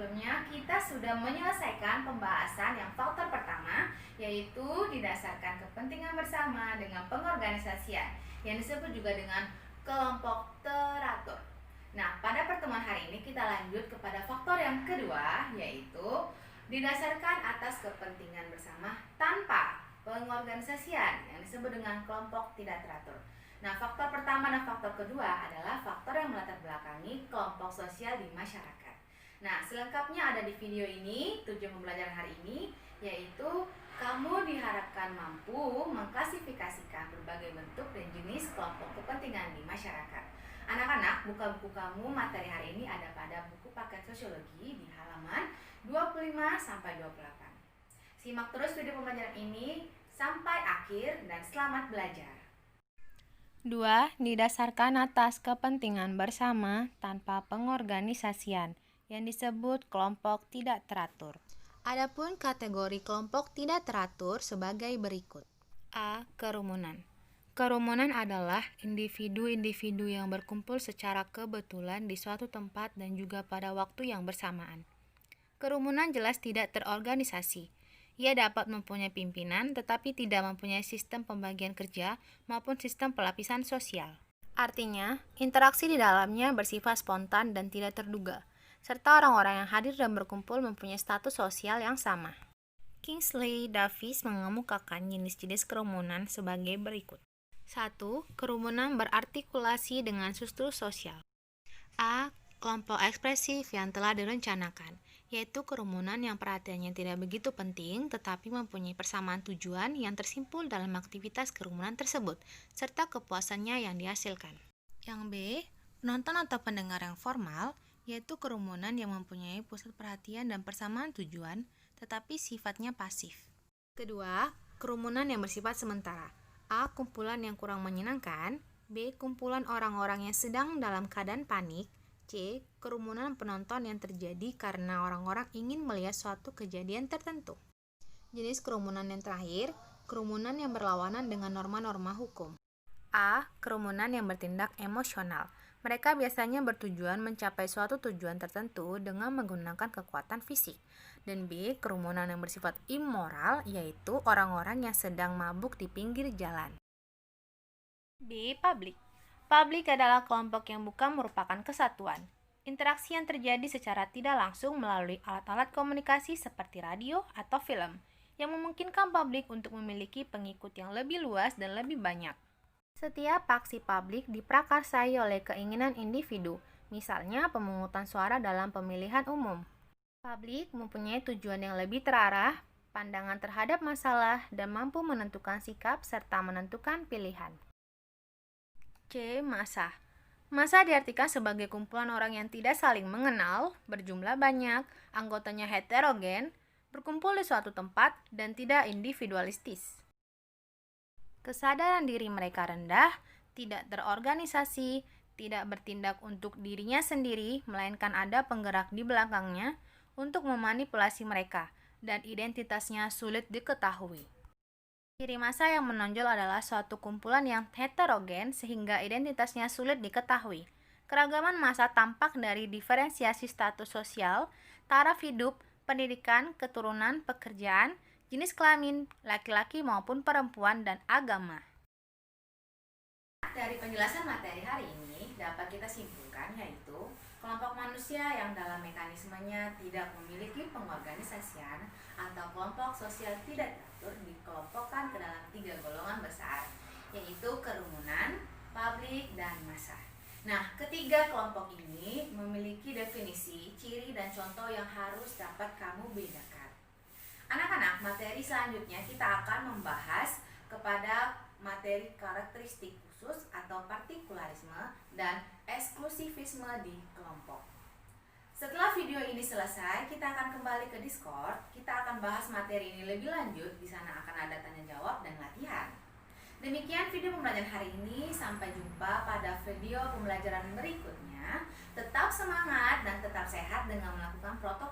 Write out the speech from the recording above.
sebelumnya kita sudah menyelesaikan pembahasan yang faktor pertama, yaitu didasarkan kepentingan bersama dengan pengorganisasian, yang disebut juga dengan kelompok teratur. Nah, pada pertemuan hari ini kita lanjut kepada faktor yang kedua, yaitu didasarkan atas kepentingan bersama tanpa pengorganisasian, yang disebut dengan kelompok tidak teratur. Nah, faktor pertama dan faktor kedua adalah faktor yang melatar belakangi kelompok sosial di masyarakat. Nah, selengkapnya ada di video ini. Tujuan pembelajaran hari ini yaitu kamu diharapkan mampu mengklasifikasikan berbagai bentuk dan jenis kelompok kepentingan di masyarakat. Anak-anak, buka buku kamu. Materi hari ini ada pada buku paket sosiologi di halaman 25-28. Simak terus video pembelajaran ini sampai akhir dan selamat belajar. 2. Didasarkan atas kepentingan bersama tanpa pengorganisasian, yang disebut kelompok tidak teratur. Adapun kategori kelompok tidak teratur sebagai berikut. A. Kerumunan. Kerumunan adalah individu-individu yang berkumpul secara kebetulan di suatu tempat dan juga pada waktu yang bersamaan. Kerumunan jelas tidak terorganisasi. Ia dapat mempunyai pimpinan, tetapi tidak mempunyai sistem pembagian kerja maupun sistem pelapisan sosial. Artinya, interaksi di dalamnya bersifat spontan dan tidak terduga, serta orang-orang yang hadir dan berkumpul mempunyai status sosial yang sama. Kingsley Davis mengemukakan jenis-jenis kerumunan sebagai berikut. 1. Kerumunan berartikulasi dengan struktur sosial. A. Kelompok ekspresif yang telah direncanakan, yaitu kerumunan yang perhatiannya tidak begitu penting tetapi mempunyai persamaan tujuan yang tersimpul dalam aktivitas kerumunan tersebut, serta kepuasannya yang dihasilkan. Yang B. Penonton atau pendengar yang formal, yaitu kerumunan yang mempunyai pusat perhatian dan persamaan tujuan tetapi sifatnya pasif. Kedua, kerumunan yang bersifat sementara. A. Kumpulan yang kurang menyenangkan. B. Kumpulan orang-orang yang sedang dalam keadaan panik. C. Kerumunan penonton yang terjadi karena orang-orang ingin melihat suatu kejadian tertentu. Jenis kerumunan yang terakhir, kerumunan yang berlawanan dengan norma-norma hukum. A. Kerumunan yang bertindak emosional. Mereka biasanya bertujuan mencapai suatu tujuan tertentu dengan menggunakan kekuatan fisik. Dan B. Kerumunan yang bersifat immoral, yaitu orang-orang yang sedang mabuk di pinggir jalan. B. Publik. Publik adalah kelompok yang bukan merupakan kesatuan. Interaksi yang terjadi secara tidak langsung melalui alat-alat komunikasi seperti radio atau film, yang memungkinkan publik untuk memiliki pengikut yang lebih luas dan lebih banyak. Setiap aksi publik diprakarsai oleh keinginan individu, misalnya pemungutan suara dalam pemilihan umum. Publik mempunyai tujuan yang lebih terarah, pandangan terhadap masalah, dan mampu menentukan sikap serta menentukan pilihan. C. Massa. Massa diartikan sebagai kumpulan orang yang tidak saling mengenal, berjumlah banyak, anggotanya heterogen, berkumpul di suatu tempat, dan tidak individualistis. Kesadaran diri mereka rendah, tidak terorganisasi, tidak bertindak untuk dirinya sendiri, melainkan ada penggerak di belakangnya untuk memanipulasi mereka, dan identitasnya sulit diketahui. Ciri massa yang menonjol adalah suatu kumpulan yang heterogen sehingga identitasnya sulit diketahui. Keragaman massa tampak dari diferensiasi status sosial, taraf hidup, pendidikan, keturunan, pekerjaan, jenis kelamin, laki-laki maupun perempuan, dan agama. Dari penjelasan materi hari ini dapat kita simpulkan yaitu kelompok manusia yang dalam mekanismenya tidak memiliki pengorganisasian atau kelompok sosial tidak teratur dikelompokkan ke dalam 3 golongan besar, yaitu kerumunan, publik, dan massa. Nah, ketiga kelompok ini memiliki definisi, ciri, dan contoh yang harus dapat kamu bedakan. Anak-anak, materi selanjutnya kita akan membahas kepada materi karakteristik khusus atau partikularisme dan eksklusivisme di kelompok. Setelah video ini selesai, kita akan kembali ke Discord. Kita akan bahas materi ini lebih lanjut. Di sana akan ada tanya jawab dan latihan. Demikian video pembelajaran hari ini. Sampai jumpa pada video pembelajaran berikutnya. Tetap semangat dan tetap sehat dengan melakukan protokol